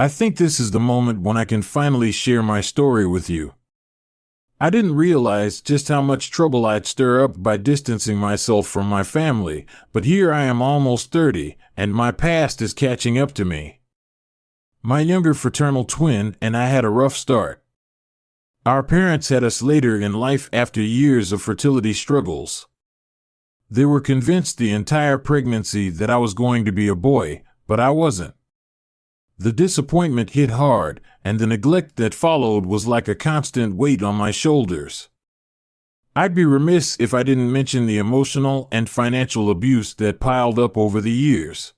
I think this is the moment when I can finally share my story with you. I didn't realize just how much trouble I'd stir up by distancing myself from my family, but here I am almost 30, and my past is catching up to me. My younger fraternal twin and I had a rough start. Our parents had us later in life after years of fertility struggles. They were convinced the entire pregnancy that I was going to be a boy, but I wasn't. The disappointment hit hard, and the neglect that followed was like a constant weight on my shoulders. I'd be remiss if I didn't mention the emotional and financial abuse that piled up over the years.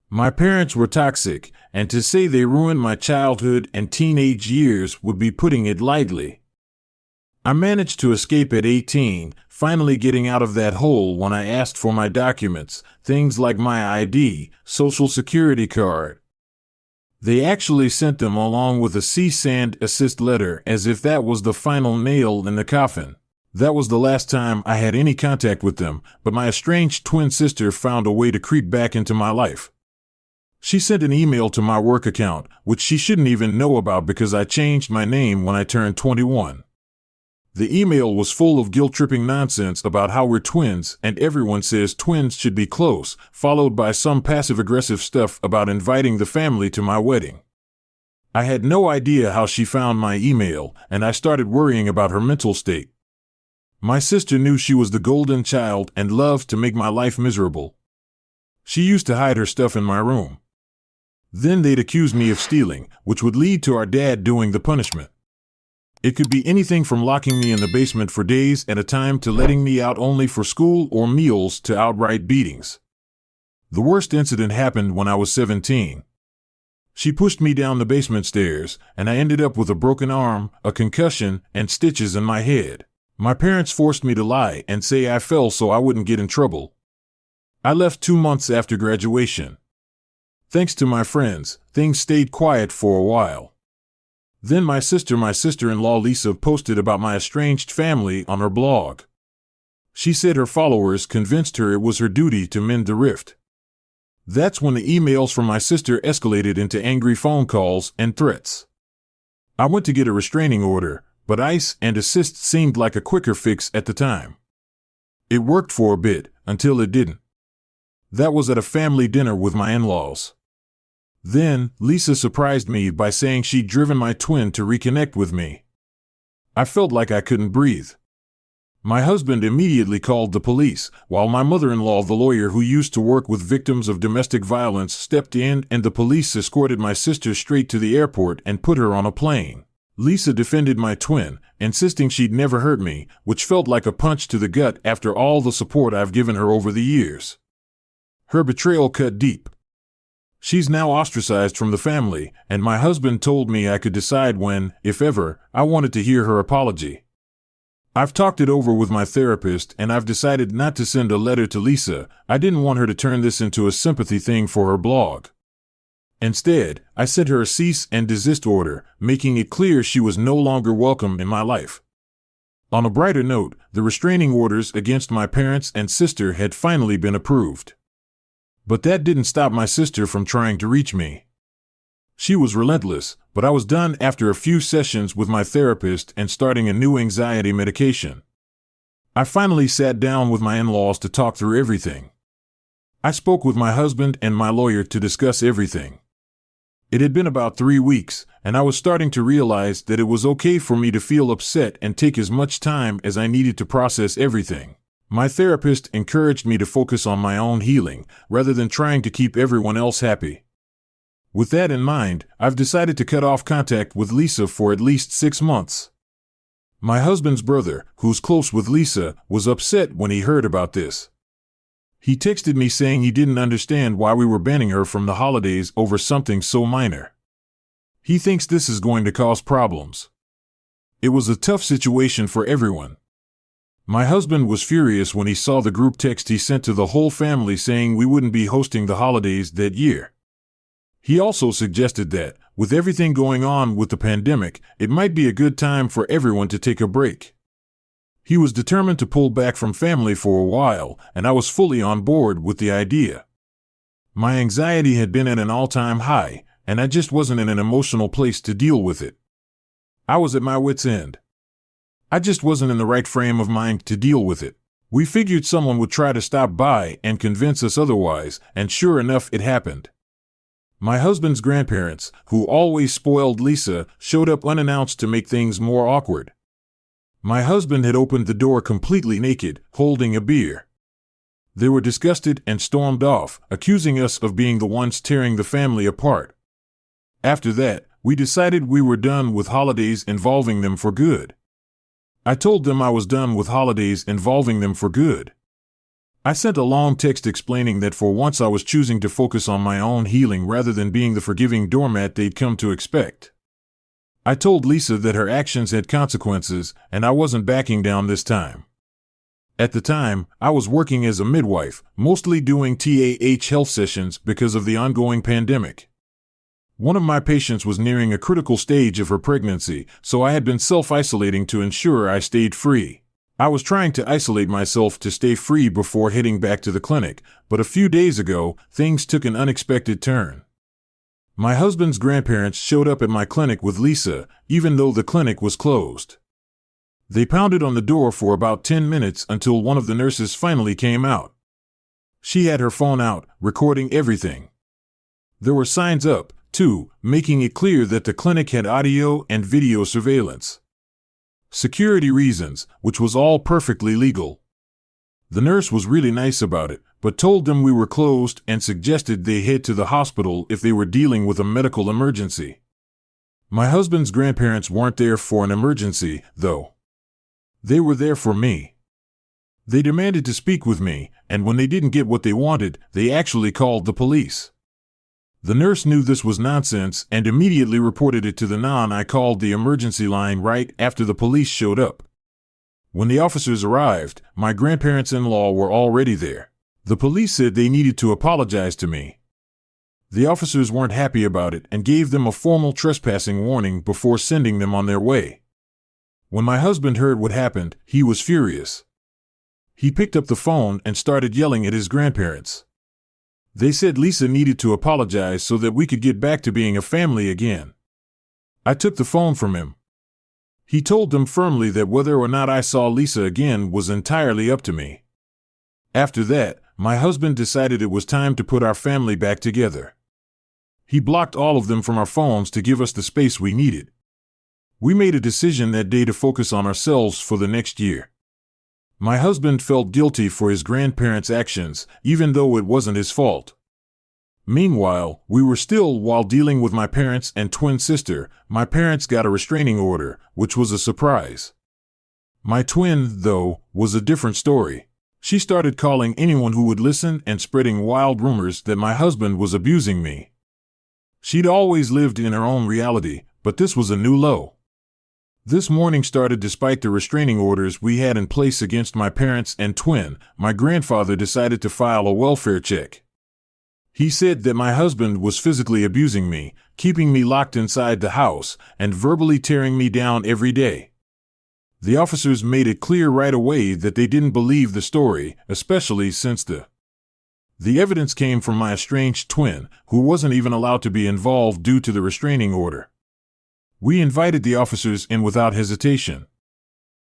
My parents were toxic, and to say they ruined my childhood and teenage years would be putting it lightly. I managed to escape at 18, finally getting out of that hole when I asked for my documents, things like my ID, social security card. They actually sent them along with a cease and desist letter as if that was the final nail in the coffin. That was the last time I had any contact with them, but my estranged twin sister found a way to creep back into my life. She sent an email to my work account, which she shouldn't even know about because I changed my name when I turned 21. The email was full of guilt-tripping nonsense about how we're twins and everyone says twins should be close, followed by some passive-aggressive stuff about inviting the family to my wedding. I had no idea how she found my email, and I started worrying about her mental state. My sister knew she was the golden child and loved to make my life miserable. She used to hide her stuff in my room. Then they'd accuse me of stealing, which would lead to our dad doing the punishment. It could be anything from locking me in the basement for days at a time to letting me out only for school or meals to outright beatings. The worst incident happened when I was 17. She pushed me down the basement stairs, and I ended up with a broken arm, a concussion, and stitches in my head. My parents forced me to lie and say I fell so I wouldn't get in trouble. I left 2 months after graduation. Thanks to my friends, things stayed quiet for a while. Then my sister-in-law Lisa posted about my estranged family on her blog. She said her followers convinced her it was her duty to mend the rift. That's when the emails from my sister escalated into angry phone calls and threats. I went to get a restraining order, but cease and desist seemed like a quicker fix at the time. It worked for a bit, until it didn't. That was at a family dinner with my in-laws. Then, Lisa surprised me by saying she'd driven my twin to reconnect with me. I felt like I couldn't breathe. My husband immediately called the police, while my mother-in-law, the lawyer who used to work with victims of domestic violence, stepped in and the police escorted my sister straight to the airport and put her on a plane. Lisa defended my twin, insisting she'd never hurt me, which felt like a punch to the gut after all the support I've given her over the years. Her betrayal cut deep. She's now ostracized from the family, and my husband told me I could decide when, if ever, I wanted to hear her apology. I've talked it over with my therapist and I've decided not to send a letter to Lisa. I didn't want her to turn this into a sympathy thing for her blog. Instead, I sent her a cease and desist order, making it clear she was no longer welcome in my life. On a brighter note, the restraining orders against my parents and sister had finally been approved. But that didn't stop my sister from trying to reach me. She was relentless, but I was done after a few sessions with my therapist and starting a new anxiety medication. I finally sat down with my in-laws to talk through everything. I spoke with my husband and my lawyer to discuss everything. It had been about 3 weeks, and I was starting to realize that it was okay for me to feel upset and take as much time as I needed to process everything. My therapist encouraged me to focus on my own healing, rather than trying to keep everyone else happy. With that in mind, I've decided to cut off contact with Lisa for at least 6 months. My husband's brother, who's close with Lisa, was upset when he heard about this. He texted me saying he didn't understand why we were banning her from the holidays over something so minor. He thinks this is going to cause problems. It was a tough situation for everyone. My husband was furious when he saw the group text he sent to the whole family saying we wouldn't be hosting the holidays that year. He also suggested that, with everything going on with the pandemic, it might be a good time for everyone to take a break. He was determined to pull back from family for a while, and I was fully on board with the idea. My anxiety had been at an all-time high, and I just wasn't in an emotional place to deal with it. I was at my wit's end. I just wasn't in the right frame of mind to deal with it. We figured someone would try to stop by and convince us otherwise, and sure enough, it happened. My husband's grandparents, who always spoiled Lisa, showed up unannounced to make things more awkward. My husband had opened the door completely naked, holding a beer. They were disgusted and stormed off, accusing us of being the ones tearing the family apart. After that, we decided we were done with holidays involving them for good. I told them I was done with holidays involving them for good. I sent a long text explaining that for once I was choosing to focus on my own healing rather than being the forgiving doormat they'd come to expect. I told Lisa that her actions had consequences, and I wasn't backing down this time. At the time, I was working as a midwife, mostly doing TAH health sessions because of the ongoing pandemic. One of my patients was nearing a critical stage of her pregnancy, so I had been self-isolating to ensure I stayed free. I was trying to isolate myself to stay free before heading back to the clinic, but a few days ago, things took an unexpected turn. My husband's grandparents showed up at my clinic with Lisa, even though the clinic was closed. They pounded on the door for about 10 minutes until one of the nurses finally came out. She had her phone out, recording everything. There were signs up, too, making it clear that the clinic had audio and video surveillance. Security reasons, which was all perfectly legal. The nurse was really nice about it, but told them we were closed and suggested they head to the hospital if they were dealing with a medical emergency. My husband's grandparents weren't there for an emergency, though. They were there for me. They demanded to speak with me, and when they didn't get what they wanted, they actually called the police. The nurse knew this was nonsense and immediately reported it to the I called the emergency line right after the police showed up. When the officers arrived, my grandparents-in-law were already there. The police said they needed to apologize to me. The officers weren't happy about it and gave them a formal trespassing warning before sending them on their way. When my husband heard what happened, he was furious. He picked up the phone and started yelling at his grandparents. They said Lisa needed to apologize so that we could get back to being a family again. I took the phone from him. He told them firmly that whether or not I saw Lisa again was entirely up to me. After that, my husband decided it was time to put our family back together. He blocked all of them from our phones to give us the space we needed. We made a decision that day to focus on ourselves for the next year. My husband felt guilty for his grandparents' actions, even though it wasn't his fault. Meanwhile, we were still while dealing with my parents and twin sister. My parents got a restraining order, which was a surprise. My twin, though, was a different story. She started calling anyone who would listen and spreading wild rumors that my husband was abusing me. She'd always lived in her own reality, but this was a new low. This morning started despite the restraining orders we had in place against my parents and twin. My grandfather decided to file a welfare check. He said that my husband was physically abusing me, keeping me locked inside the house, and verbally tearing me down every day. The officers made it clear right away that they didn't believe the story, especially since the evidence came from my estranged twin, who wasn't even allowed to be involved due to the restraining order. We invited the officers in without hesitation.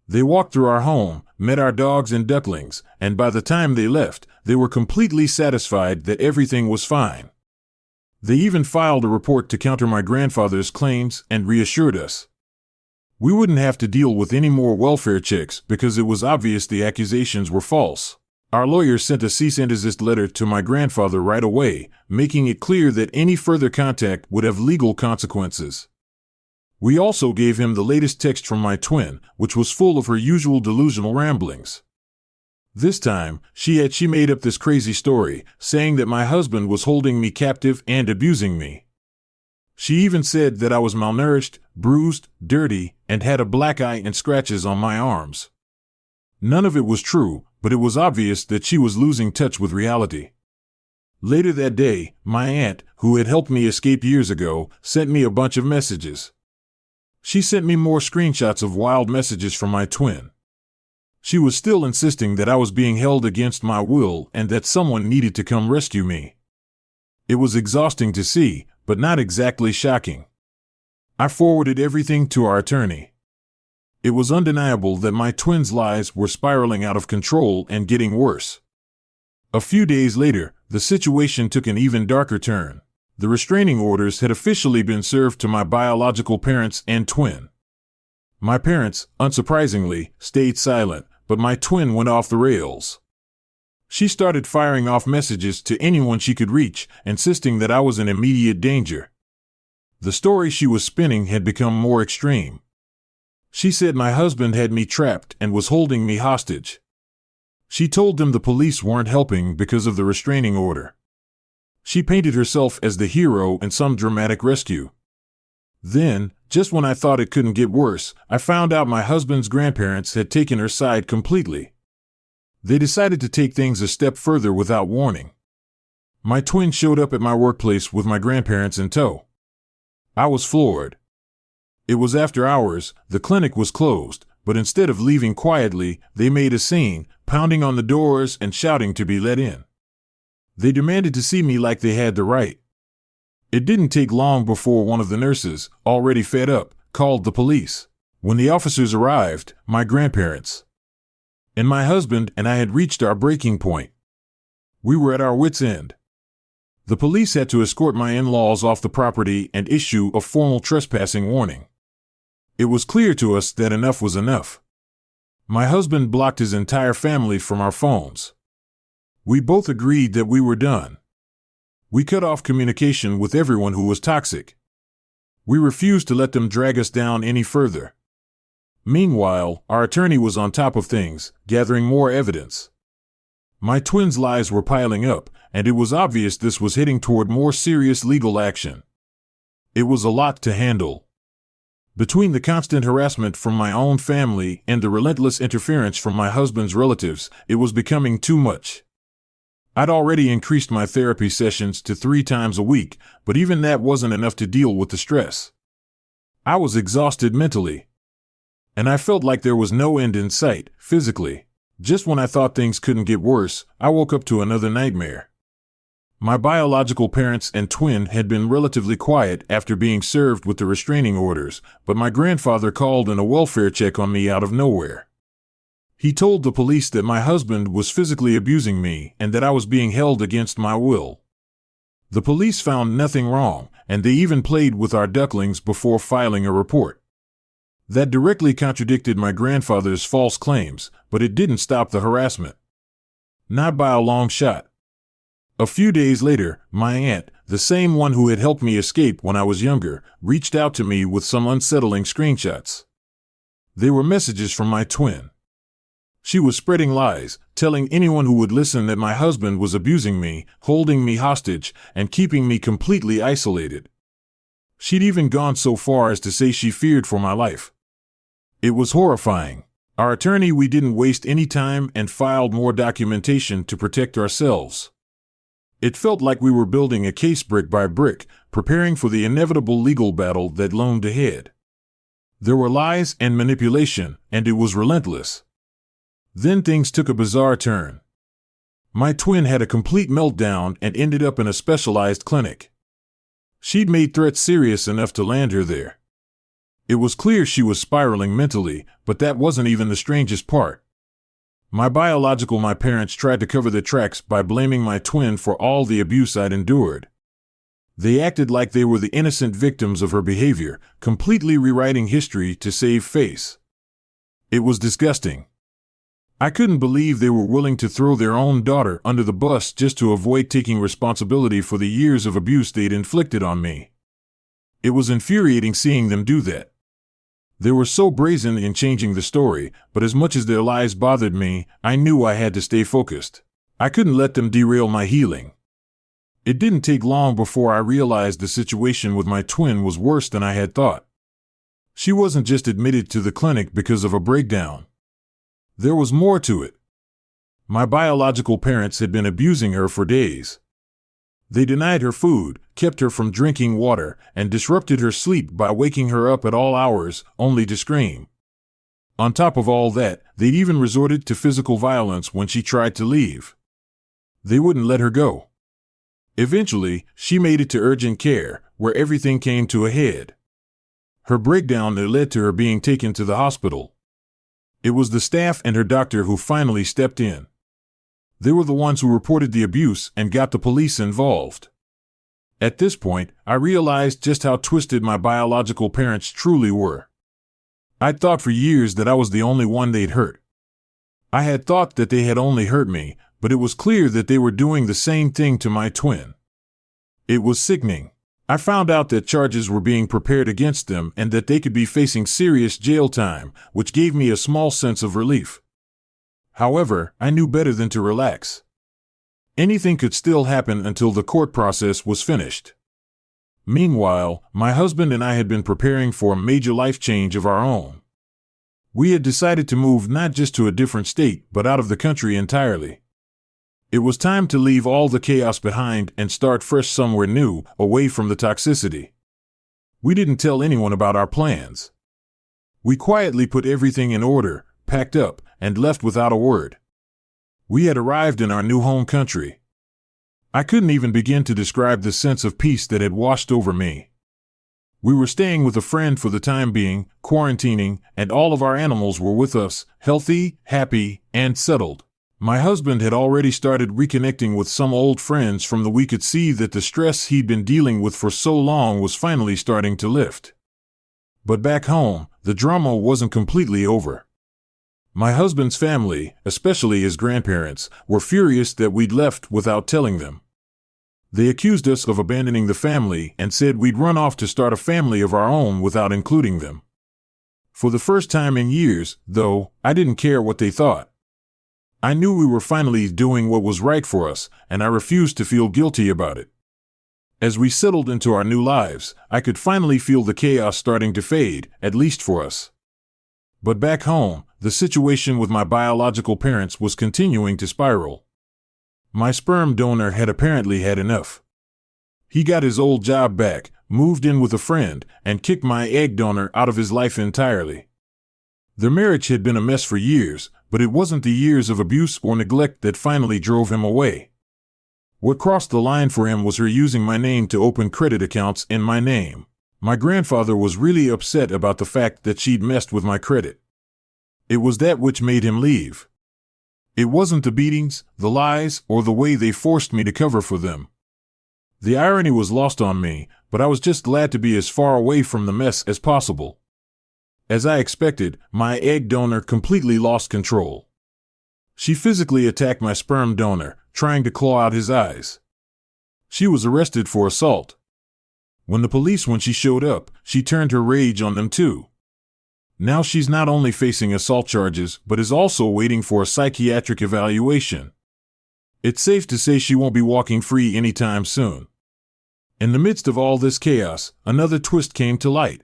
They walked through our home, met our dogs and ducklings, and by the time they left, they were completely satisfied that everything was fine. They even filed a report to counter my grandfather's claims and reassured us we wouldn't have to deal with any more welfare checks because it was obvious the accusations were false. Our lawyer sent a cease and desist letter to my grandfather right away, making it clear that any further contact would have legal consequences. We also gave him the latest text from my twin, which was full of her usual delusional ramblings. This time, she made up this crazy story, saying that my husband was holding me captive and abusing me. She even said that I was malnourished, bruised, dirty, and had a black eye and scratches on my arms. None of it was true, but it was obvious that she was losing touch with reality. Later that day, my aunt, who had helped me escape years ago, sent me a bunch of messages. She sent me more screenshots of wild messages from my twin. She was still insisting that I was being held against my will and that someone needed to come rescue me. It was exhausting to see, but not exactly shocking. I forwarded everything to our attorney. It was undeniable that my twins' lives were spiraling out of control and getting worse. A few days later, the situation took an even darker turn. The restraining orders had officially been served to my biological parents and twin. My parents, unsurprisingly, stayed silent, but my twin went off the rails. She started firing off messages to anyone she could reach, insisting that I was in immediate danger. The story she was spinning had become more extreme. She said my husband had me trapped and was holding me hostage. She told them the police weren't helping because of the restraining order. She painted herself as the hero in some dramatic rescue. Then, just when I thought it couldn't get worse, I found out my husband's grandparents had taken her side completely. They decided to take things a step further without warning. My twin showed up at my workplace with my grandparents in tow. I was floored. It was after hours, the clinic was closed, but instead of leaving quietly, they made a scene, pounding on the doors and shouting to be let in. They demanded to see me like they had the right. It didn't take long before one of the nurses, already fed up, called the police. When the officers arrived, my grandparents and my husband and I had reached our breaking point. We were at our wits' end. The police had to escort my in-laws off the property and issue a formal trespassing warning. It was clear to us that enough was enough. My husband blocked his entire family from our phones. We both agreed that we were done. We cut off communication with everyone who was toxic. We refused to let them drag us down any further. Meanwhile, our attorney was on top of things, gathering more evidence. My twins' lies were piling up, and it was obvious this was heading toward more serious legal action. It was a lot to handle. Between the constant harassment from my own family and the relentless interference from my husband's relatives, it was becoming too much. I'd already increased my therapy sessions to 3 times a week, but even that wasn't enough to deal with the stress. I was exhausted mentally. And I felt like there was no end in sight, physically. Just when I thought things couldn't get worse, I woke up to another nightmare. My biological parents and twin had been relatively quiet after being served with the restraining orders, but my grandfather called in a welfare check on me out of nowhere. He told the police that my husband was physically abusing me and that I was being held against my will. The police found nothing wrong, and they even played with our ducklings before filing a report. That directly contradicted my grandfather's false claims, but it didn't stop the harassment. Not by a long shot. A few days later, my aunt, the same one who had helped me escape when I was younger, reached out to me with some unsettling screenshots. They were messages from my twin. She was spreading lies, telling anyone who would listen that my husband was abusing me, holding me hostage, and keeping me completely isolated. She'd even gone so far as to say she feared for my life. It was horrifying. Our attorney, we didn't waste any time and filed more documentation to protect ourselves. It felt like we were building a case brick by brick, preparing for the inevitable legal battle that loomed ahead. There were lies and manipulation, and it was relentless. Then things took a bizarre turn. My twin had a complete meltdown and ended up in a specialized clinic. She'd made threats serious enough to land her there. It was clear she was spiraling mentally, but that wasn't even the strangest part. My parents tried to cover their tracks by blaming my twin for all the abuse I'd endured. They acted like they were the innocent victims of her behavior, completely rewriting history to save face. It was disgusting. I couldn't believe they were willing to throw their own daughter under the bus just to avoid taking responsibility for the years of abuse they'd inflicted on me. It was infuriating seeing them do that. They were so brazen in changing the story, but as much as their lies bothered me, I knew I had to stay focused. I couldn't let them derail my healing. It didn't take long before I realized the situation with my twin was worse than I had thought. She wasn't just admitted to the clinic because of a breakdown. There was more to it. My biological parents had been abusing her for days. They denied her food, kept her from drinking water, and disrupted her sleep by waking her up at all hours, only to scream. On top of all that, they'd even resorted to physical violence when she tried to leave. They wouldn't let her go. Eventually, she made it to urgent care, where everything came to a head. Her breakdown led to her being taken to the hospital. It was the staff and her doctor who finally stepped in. They were the ones who reported the abuse and got the police involved. At this point, I realized just how twisted my biological parents truly were. I'd thought for years that I was the only one they'd hurt. I had thought that they had only hurt me, but it was clear that they were doing the same thing to my twin. It was sickening. I found out that charges were being prepared against them and that they could be facing serious jail time, which gave me a small sense of relief. However, I knew better than to relax. Anything could still happen until the court process was finished. Meanwhile, my husband and I had been preparing for a major life change of our own. We had decided to move not just to a different state, but out of the country entirely. It was time to leave all the chaos behind and start fresh somewhere new, away from the toxicity. We didn't tell anyone about our plans. We quietly put everything in order, packed up, and left without a word. We had arrived in our new home country. I couldn't even begin to describe the sense of peace that had washed over me. We were staying with a friend for the time being, quarantining, and all of our animals were with us, healthy, happy, and settled. My husband had already started reconnecting with some old friends from the we could see that the stress he'd been dealing with for so long was finally starting to lift. But back home, the drama wasn't completely over. My husband's family, especially his grandparents, were furious that we'd left without telling them. They accused us of abandoning the family and said we'd run off to start a family of our own without including them. For the first time in years, though, I didn't care what they thought. I knew we were finally doing what was right for us, and I refused to feel guilty about it. As we settled into our new lives, I could finally feel the chaos starting to fade, at least for us. But back home, the situation with my biological parents was continuing to spiral. My sperm donor had apparently had enough. He got his old job back, moved in with a friend, and kicked my egg donor out of his life entirely. Their marriage had been a mess for years, but it wasn't the years of abuse or neglect that finally drove him away. What crossed the line for him was her using my name to open credit accounts in my name. My grandfather was really upset about the fact that she'd messed with my credit. It was that which made him leave. It wasn't the beatings, the lies, or the way they forced me to cover for them. The irony was lost on me, but I was just glad to be as far away from the mess as possible. As I expected, my egg donor completely lost control. She physically attacked my sperm donor, trying to claw out his eyes. She was arrested for assault. When she showed up, she turned her rage on them too. Now she's not only facing assault charges, but is also waiting for a psychiatric evaluation. It's safe to say she won't be walking free anytime soon. In the midst of all this chaos, another twist came to light.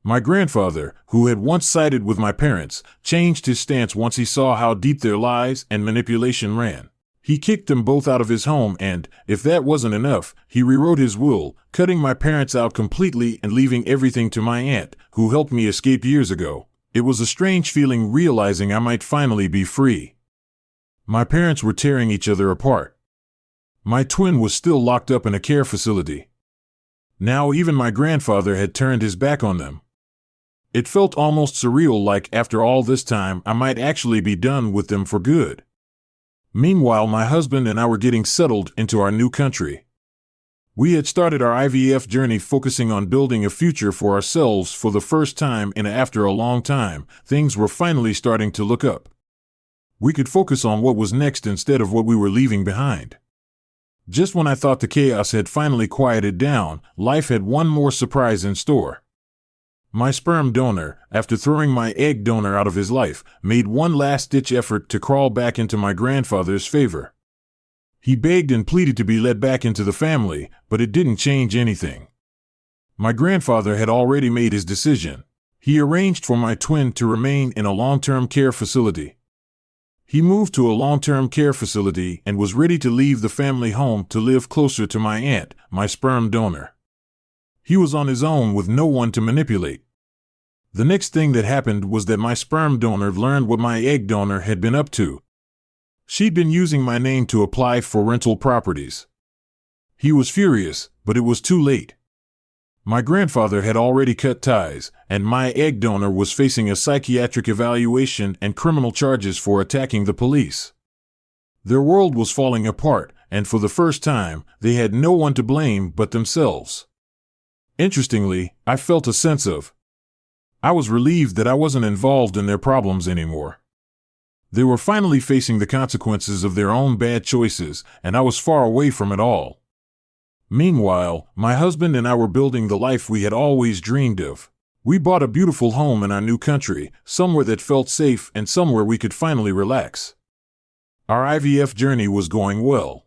My grandfather, who had once sided with my parents, changed his stance once he saw how deep their lies and manipulation ran. He kicked them both out of his home and, if that wasn't enough, he rewrote his will, cutting my parents out completely and leaving everything to my aunt, who helped me escape years ago. It was a strange feeling realizing I might finally be free. My parents were tearing each other apart. My twin was still locked up in a care facility. Now even my grandfather had turned his back on them. It felt almost surreal, like after all this time I might actually be done with them for good. Meanwhile, my husband and I were getting settled into our new country. We had started our IVF journey focusing on building a future for ourselves for the first time after a long time. Things were finally starting to look up. We could focus on what was next instead of what we were leaving behind. Just when I thought the chaos had finally quieted down, life had one more surprise in store. My sperm donor, after throwing my egg donor out of his life, made one last-ditch effort to crawl back into my grandfather's favor. He begged and pleaded to be let back into the family, but it didn't change anything. My grandfather had already made his decision. He arranged for my twin to remain in a long-term care facility. He moved to a long-term care facility and was ready to leave the family home to live closer to my aunt, my sperm donor. He was on his own with no one to manipulate. The next thing that happened was that my sperm donor learned what my egg donor had been up to. She'd been using my name to apply for rental properties. He was furious, but it was too late. My grandfather had already cut ties, and my egg donor was facing a psychiatric evaluation and criminal charges for attacking the police. Their world was falling apart, and for the first time, they had no one to blame but themselves. Interestingly, I felt a sense of I was relieved that I wasn't involved in their problems anymore. They were finally facing the consequences of their own bad choices, and I was far away from it all. Meanwhile, my husband and I were building the life we had always dreamed of. We bought a beautiful home in our new country, somewhere that felt safe and somewhere we could finally relax. Our IVF journey was going well.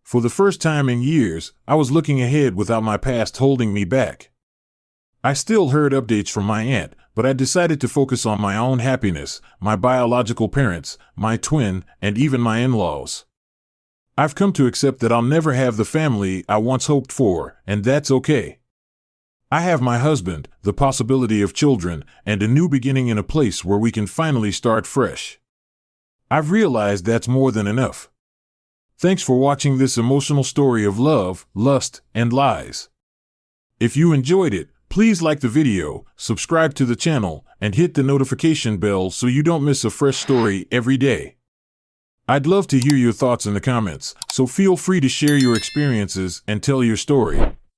For the first time in years, I was looking ahead without my past holding me back. I still heard updates from my aunt, but I decided to focus on my own happiness, my biological parents, my twin, and even my in-laws. I've come to accept that I'll never have the family I once hoped for, and that's okay. I have my husband, the possibility of children, and a new beginning in a place where we can finally start fresh. I've realized that's more than enough. Thanks for watching this emotional story of love, lust, and lies. If you enjoyed it, please like the video, subscribe to the channel, and hit the notification bell so you don't miss a fresh story every day. I'd love to hear your thoughts in the comments, so feel free to share your experiences and tell your story.